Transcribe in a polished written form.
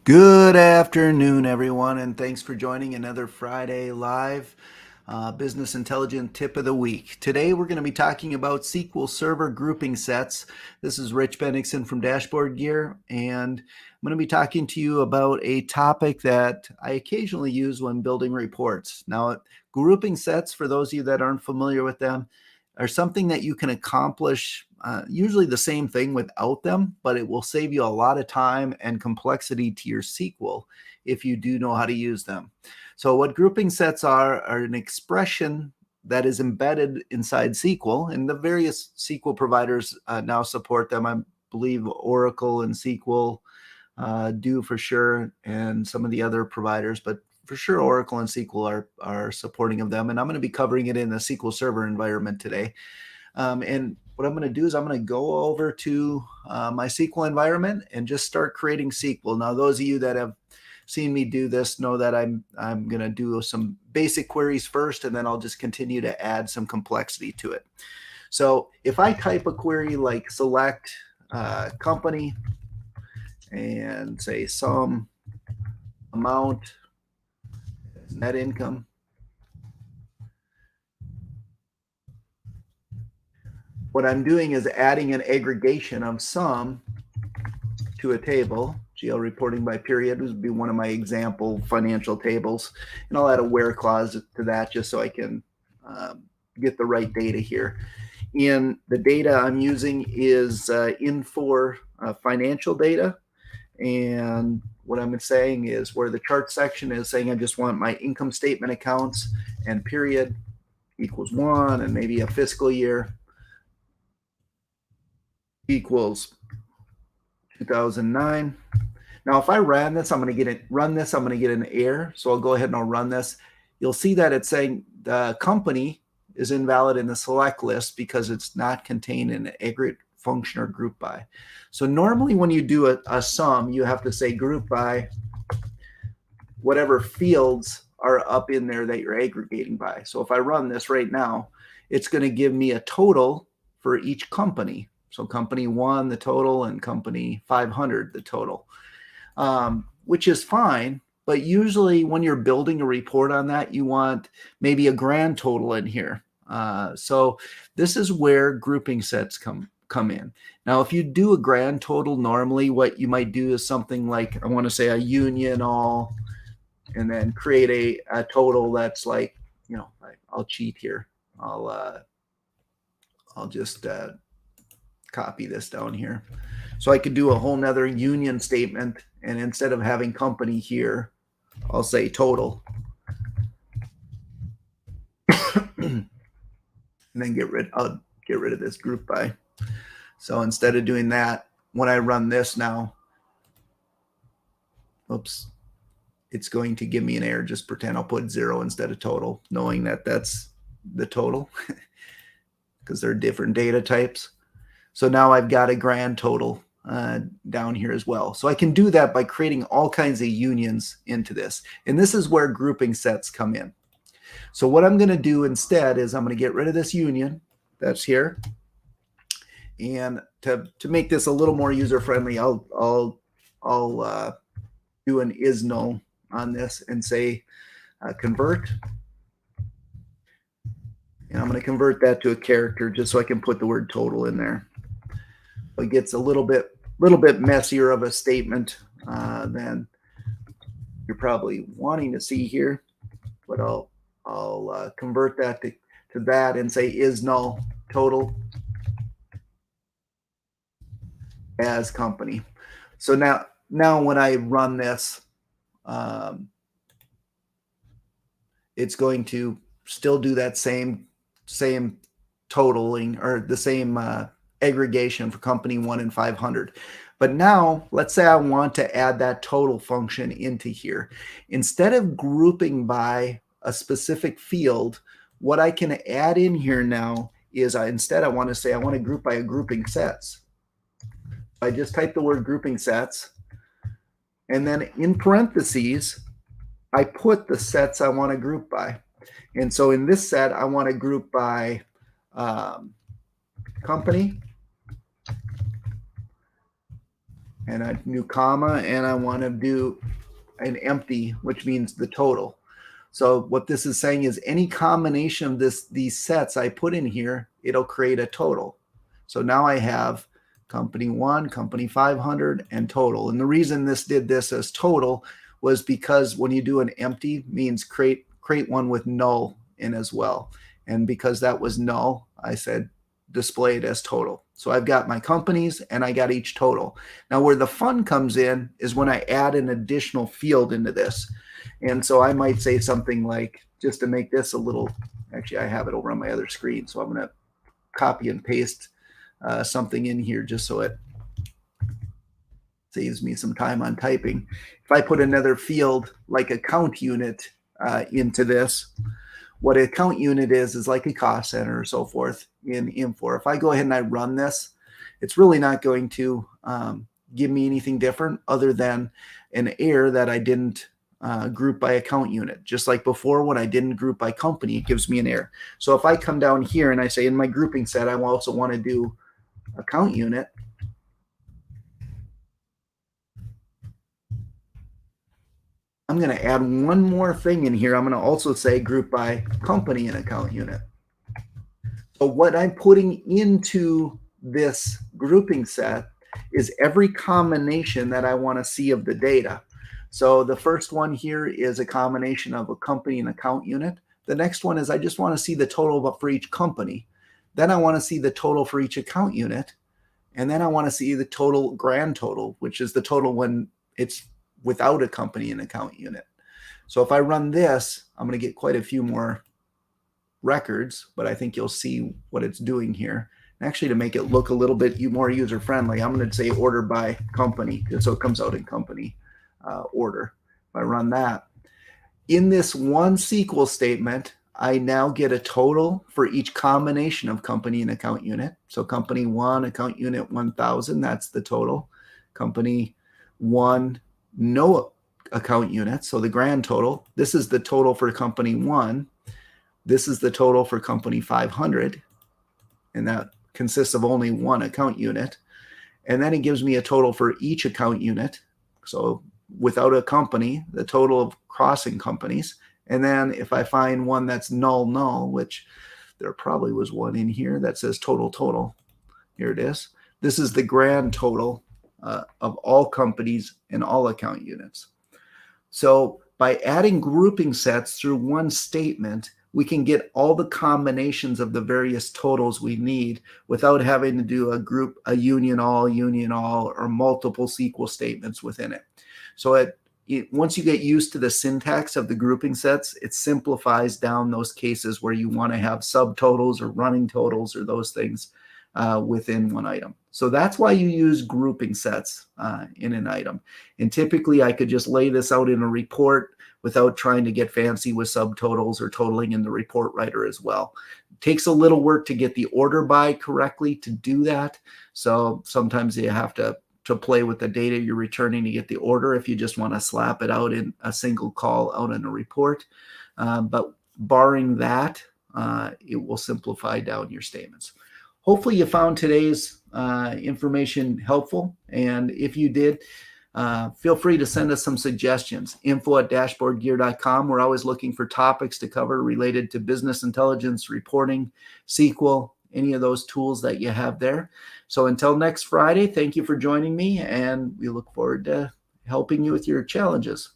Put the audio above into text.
Good afternoon, everyone, and thanks for joining another Friday Live Business Intelligence Tip of the Week. Today, we're going to be talking about SQL Server Grouping Sets. This is Rich Bendickson from Dashboard Gear, and I'm going to be talking to you about a topic that I occasionally use when building reports. Now, grouping sets, for those of you that aren't familiar with them, are something that you can accomplish usually the same thing without them, but it will save you a lot of time and complexity to your SQL if you do know how to use them. So what grouping sets are an expression that is embedded inside SQL, and the various SQL providers now support them. I believe Oracle and SQL do for sure, and some of the other providers, but for sure Oracle and SQL are supporting of them. And I'm going to be covering it in the SQL Server environment today. And what I'm going to do is I'm going to go over to my SQL environment and just start creating SQL. Now, those of you that have seen me do this know that I'm going to do some basic queries first, and then I'll just continue to add some complexity to it. So if I type a query like select company and say sum amount net income, what I'm doing is adding an aggregation of sum to a table. GL reporting by period would be one of my example financial tables, and I'll add a where clause to that just so I can get the right data here. And the data I'm using is Infor financial data, and what I'm saying is where the chart section is saying I just want my income statement accounts and period equals 1, and maybe a fiscal year equals 2009. Now, if I ran this, I'm going to get an error. So I'll go ahead and I'll run this. You'll see that it's saying the company is invalid in the select list because it's not contained in an aggregate function or group by. So normally when you do a sum, you have to say group by whatever fields are up in there that you're aggregating by. So if I run this right now, it's going to give me a total for each company. So company 1, the total, and company 500, the total, which is fine. But usually when you're building a report on that, you want maybe a grand total in here. So this is where grouping sets come in. Now, if you do a grand total, normally what you might do is something like, I want to say a union all, and then create a total that's like, I'll cheat here. I'll just copy this down here. So I could do a whole nother union statement, and instead of having company here, I'll say total. And then I'll get rid of this group by. So instead of doing that, when I run this now, oops, it's going to give me an error. Just pretend I'll put 0 instead of total, knowing that that's the total because they're different data types. So now I've got a grand total down here as well. So I can do that by creating all kinds of unions into this. And this is where grouping sets come in. So what I'm going to do instead is I'm going to get rid of this union that's here. And to make this a little more user-friendly, I'll do an is null on this and say convert. And I'm going to convert that to a character just so I can put the word total in there. It gets a little bit messier of a statement than you're probably wanting to see here, but I'll convert that to that and say is null total as company. So now when I run this, it's going to still do that same totaling, or the same aggregation for company 1 and 500. But now let's say I want to add that total function into here. Instead of grouping by a specific field, what I can add in here now is instead I want to say I want to group by a grouping sets. I just type the word grouping sets, and then in parentheses I put the sets I want to group by. And so in this set I want to group by company, and a new comma, and I want to do an empty, which means the total. So what this is saying is any combination of these sets I put in here, it'll create a total. So now I have company 1, company 500, and total. And the reason this did this as total was because when you do an empty, means create one with null in as well. And because that was null, I said display it as total. So I've got my companies and I got each total. Now where the fun comes in is when I add an additional field into this. And so I might say something like, just to make this a little, actually I have it over on my other screen, so I'm going to copy and paste something in here just so it saves me some time on typing. If I put another field like a count unit into this, what a count unit is like a cost center or so forth in Infor. If I go ahead and I run this, it's really not going to give me anything different other than an error that I didn't group by account unit. Just like before, when I didn't group by company, it gives me an error. So if I come down here and I say in my grouping set, I also want to do account unit, I'm going to add one more thing in here. I'm going to also say group by company and account unit. So what I'm putting into this grouping set is every combination that I want to see of the data. So the first one here is a combination of a company and account unit. The next one is I just want to see the total for each company. Then I want to see the total for each account unit. And then I want to see the total grand total, which is the total when it's without a company and account unit. So if I run this, I'm going to get quite a few more records, but I think you'll see what it's doing here. And actually, to make it look a little bit more user-friendly, I'm going to say order by company, so it comes out in company order. If I run that, in this one SQL statement, I now get a total for each combination of company and account unit. So company 1, account unit 1,000, that's the total. Company 1, no account unit, so the grand total. This is the total for company 1. This is the total for company 500, and that consists of only one account unit. And then it gives me a total for each account unit. So without a company, the total of crossing companies. And then if I find one that's null, which there probably was one in here that says total, here it is. This is the grand total of all companies and all account units. So by adding grouping sets through one statement, we can get all the combinations of the various totals we need without having to do a union all, or multiple SQL statements within it. So once you get used to the syntax of the grouping sets, it simplifies down those cases where you want to have subtotals or running totals or those things within one item. So that's why you use grouping sets in an item. And typically I could just lay this out in a report without trying to get fancy with subtotals or totaling in the report writer as well. It takes a little work to get the order by correctly to do that. So sometimes you have to play with the data you're returning to get the order if you just want to slap it out in a single call out in a report. But barring that, it will simplify down your statements. Hopefully you found today's information helpful. And if you did, feel free to send us some suggestions. info@dashboardgear.com. We're always looking for topics to cover related to business intelligence, reporting, SQL, any of those tools that you have there. So until next Friday, thank you for joining me, and we look forward to helping you with your challenges.